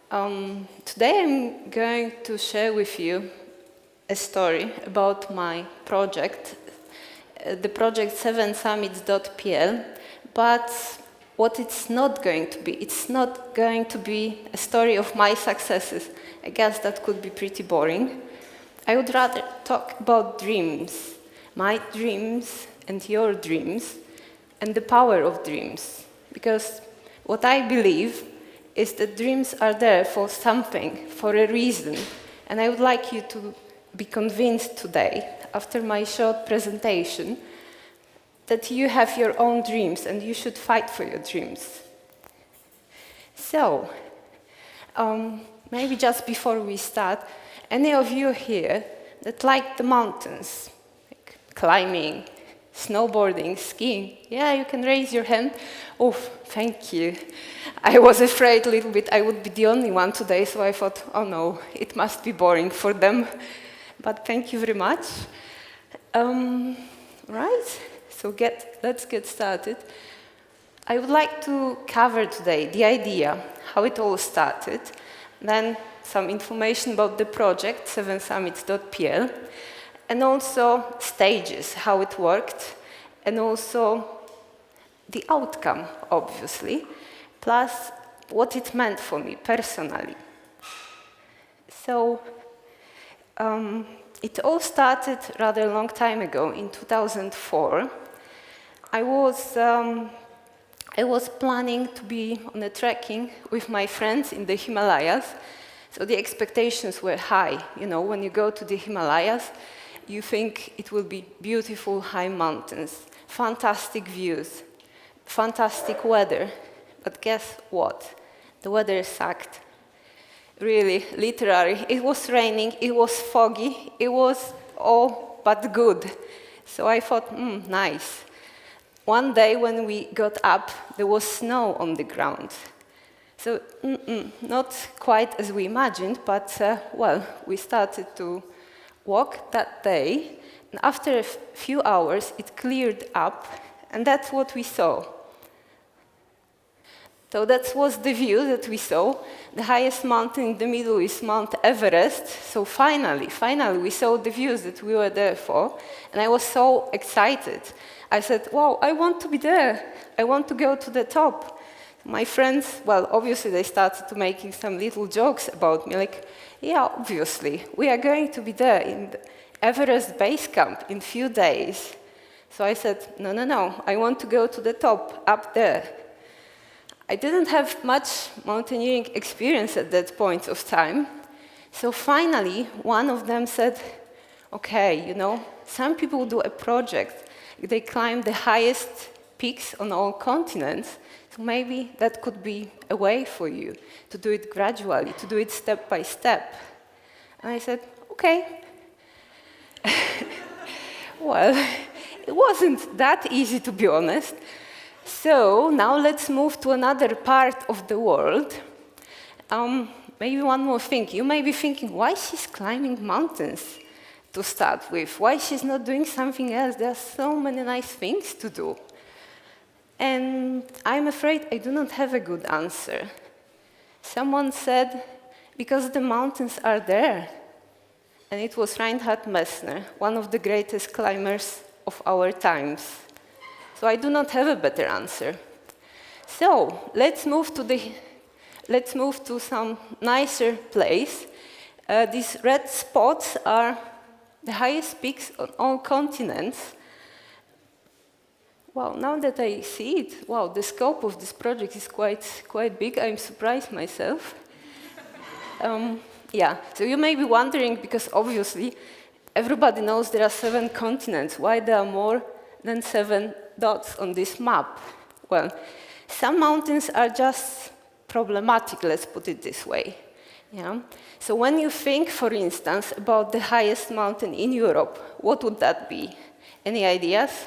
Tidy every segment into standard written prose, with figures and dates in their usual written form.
Today I'm going to share with you a story about my project, the project 7summits.pl, but what it's not going to be. It's not going to be a story of my successes. I guess that could be pretty boring. I would rather talk about dreams, my dreams and your dreams, and the power of dreams. Because what I believe is that dreams are there for something, for a reason. And I would like you to be convinced today, after my short presentation, that you have your own dreams and you should fight for your dreams. So, maybe just before we start, any of you here that like the mountains, like climbing, snowboarding, skiing? Yeah, you can raise your hand. Oh, thank you. I was afraid a little bit I would be the only one today, so I thought, oh no, it must be boring for them. But thank you very much. Right, so let's get started. I would like to cover today the idea, how it all started, then some information about the project, 7summits.pl, and also stages, how it worked, and also the outcome, obviously, plus what it meant for me personally. So, it all started rather a long time ago, in 2004. I was planning to be on a trekking with my friends in the Himalayas, so the expectations were high. You know, when you go to the Himalayas, you think it will be beautiful high mountains, fantastic views, fantastic weather. But guess what? The weather sucked. Really, literally. It was raining, it was foggy, it was all but good. So I thought, nice. One day when we got up, there was snow on the ground. So, not quite as we imagined, but, well, we started to walk that day, and after a few hours, it cleared up, and that's what we saw. So that was the view that we saw. The highest mountain in the middle is Mount Everest. So finally, we saw the views that we were there for, and I was so excited. I said, wow, I want to be there. I want to go to the top. My friends, well, obviously they started to making some little jokes about me, like, yeah, obviously, we are going to be there in the Everest base camp in a few days. So I said, no, I want to go to the top, up there. I didn't have much mountaineering experience at that point of time. So finally, one of them said, okay, you know, some people do a project. They climb the highest peaks on all continents. So maybe that could be a way for you to do it gradually, to do it step by step. And I said, okay. Well, it wasn't that easy, to be honest. So now let's move to another part of the world. Maybe one more thing. You may be thinking, why she's climbing mountains to start with? Why she's not doing something else? There are so many nice things to do. And I'm afraid I do not have a good answer. Someone said, because the mountains are there. And it was Reinhard Messner, one of the greatest climbers of our times. So I do not have a better answer. So let's move to some nicer place. These red spots are the highest peaks on all continents. Wow, now that I see it, wow, the scope of this project is quite big. I'm surprised myself. Yeah, so you may be wondering, because obviously everybody knows there are 7 continents. Why there are more than 7 dots on this map? Well, some mountains are just problematic, let's put it this way. Yeah? So when you think, for instance, about the highest mountain in Europe, what would that be? Any ideas?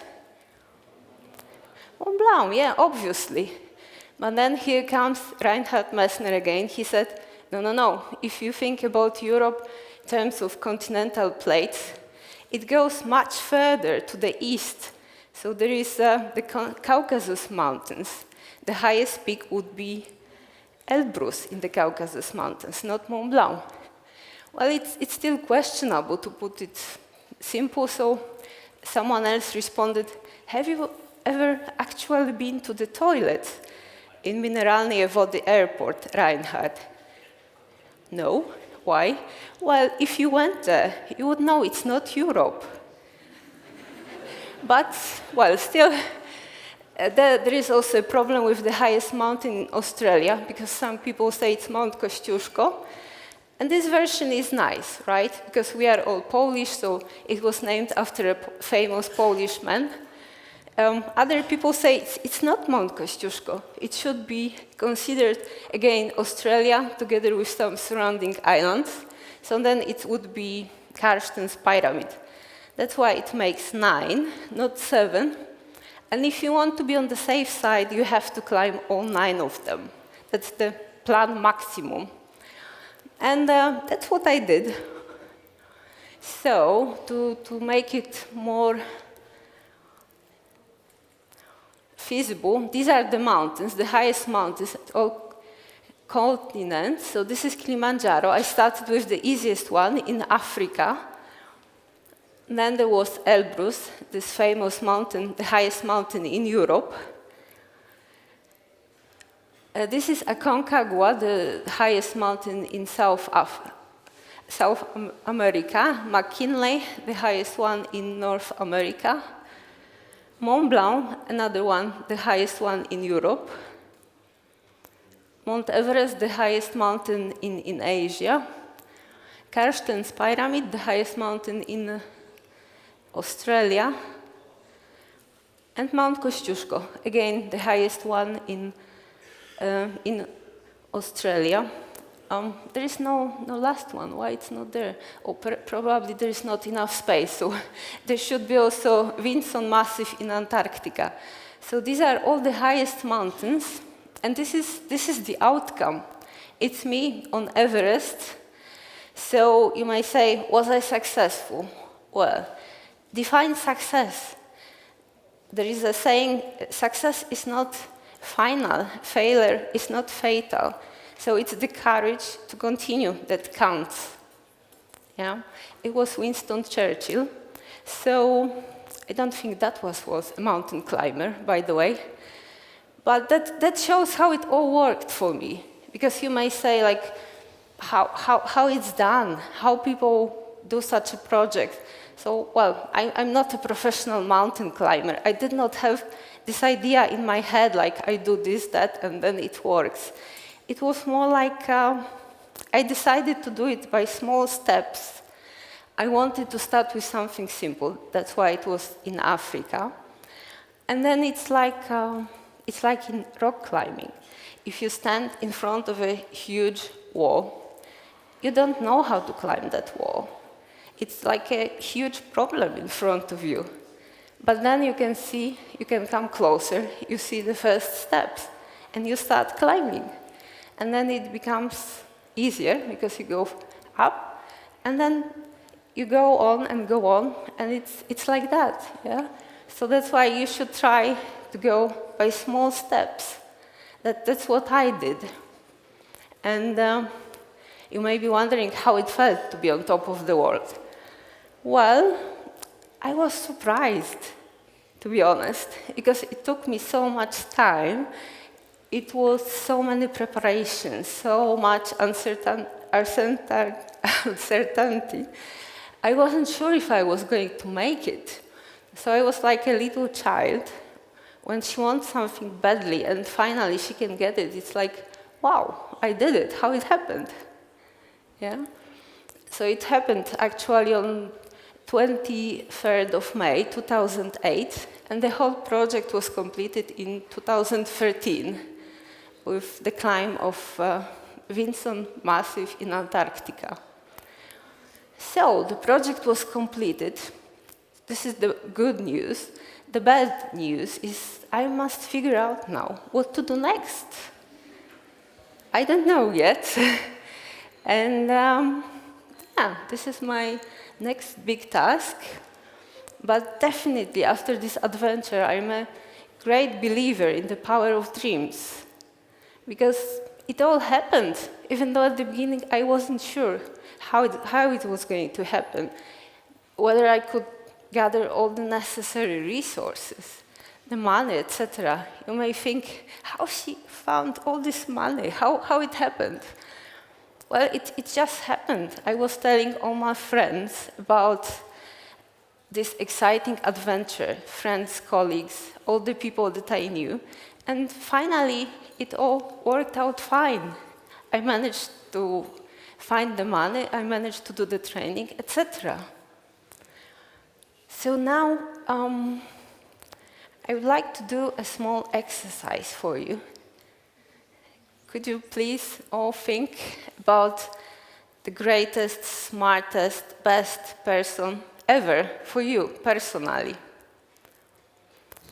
Mont Blanc, yeah, obviously. But then here comes Reinhard Messner again. He said, no. If you think about Europe in terms of continental plates, it goes much further to the east. So there is the Caucasus Mountains. The highest peak would be Elbrus in the Caucasus Mountains, not Mont Blanc. Well, it's still questionable, to put it simple, so someone else responded, have you ever actually been to the toilet in Mineralne Wody Airport, Reinhard? No. Why? Well, if you went there, you would know it's not Europe. But, well, still, there is also a problem with the highest mountain in Australia, because some people say it's Mount Kościuszko. And this version is nice, right? Because we are all Polish, so it was named after a famous Polish man. Other people say it's not Mount Kościuszko. It should be considered, again, Australia, together with some surrounding islands. So then it would be Karsten's pyramid. That's why it makes 9, not 7. And if you want to be on the safe side, you have to climb all 9 of them. That's the plan maximum. And that's what I did. So, to make it more feasible, these are the mountains, the highest mountains at all continents. So this is Kilimanjaro. I started with the easiest one in Africa. Then there was Elbrus, this famous mountain, the highest mountain in Europe. This is Aconcagua, the highest mountain in South America. McKinley, the highest one in North America. Mont Blanc, another one, the highest one in Europe. Mount Everest, the highest mountain in Asia. Karsten's Pyramid, the highest mountain in Australia. And Mount Kościuszko, again, the highest one in Australia. There is no last one. Why it's not there? Or probably there is not enough space. So there should be also Vinson Massif in Antarctica. So these are all the highest mountains, and this is the outcome. It's me on Everest. So you might say, was I successful? Well, define success. There is a saying, success is not final, failure is not fatal. So it's the courage to continue that counts. Yeah? It was Winston Churchill. So I don't think that was a mountain climber, by the way. But that shows how it all worked for me. Because you may say, like, how it's done, how people do such a project. So, well, I'm not a professional mountain climber. I did not have this idea in my head, like I do this, that, and then it works. It was more like I decided to do it by small steps. I wanted to start with something simple. That's why it was in Africa. And then it's like in rock climbing. If you stand in front of a huge wall, you don't know how to climb that wall. It's like a huge problem in front of you. But then you can come closer, you see the first steps, and you start climbing. And then it becomes easier because you go up, and then you go on, and it's like that, yeah? So that's why you should try to go by small steps. That's what I did. And you may be wondering how it felt to be on top of the world. Well, I was surprised, to be honest, because it took me so much time. It was so many preparations, so much uncertainty. I wasn't sure if I was going to make it. So I was like a little child. When she wants something badly and finally she can get it, it's like, wow, I did it, how it happened. Yeah? So it happened actually on 23rd of May, 2008, and the whole project was completed in 2013 with the climb of Vinson Massif in Antarctica. So the project was completed. This is the good news. The bad news is I must figure out now what to do next. I don't know yet. And this is my next big task. But definitely after this adventure, I'm a great believer in the power of dreams. Because it all happened, even though at the beginning I wasn't sure how it was going to happen, whether I could gather all the necessary resources, the money, etc. You may think, how she found all this money, how it happened? Well, it just happened. I was telling all my friends about this exciting adventure, friends, colleagues, all the people that I knew, and finally it all worked out fine. I managed to find the money, I managed to do the training, etc. So now I would like to do a small exercise for you. Could you please all think about the greatest, smartest, best person ever for you personally?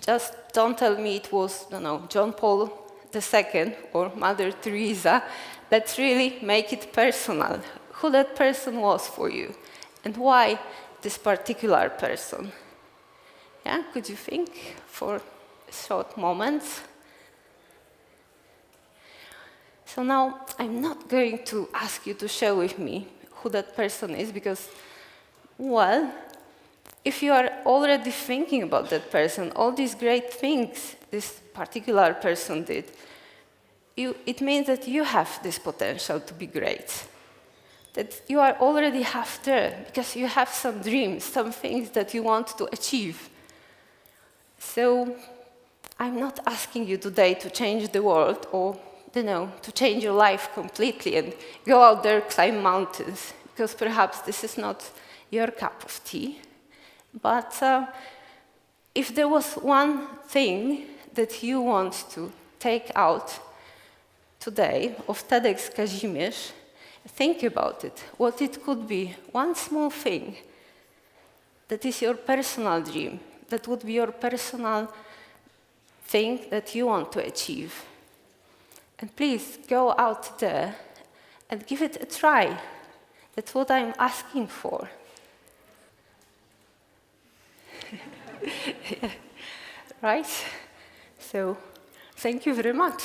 Just don't tell me it was, John Paul II or Mother Teresa. Let's really make it personal. Who that person was for you, and why this particular person? Yeah, could you think for a short moment? So now I'm not going to ask you to share with me who that person is because, well, if you are already thinking about that person, all these great things this particular person did, it means that you have this potential to be great. That you are already half there because you have some dreams, some things that you want to achieve. So I'm not asking you today to change the world or, to change your life completely and go out there, climb mountains, because perhaps this is not your cup of tea. But if there was one thing that you want to take out today of TEDxKazimierz, think about it, what it could be, one small thing that is your personal dream, that would be your personal thing that you want to achieve. And please go out there and give it a try. That's what I'm asking for. Yeah. Right? So, thank you very much.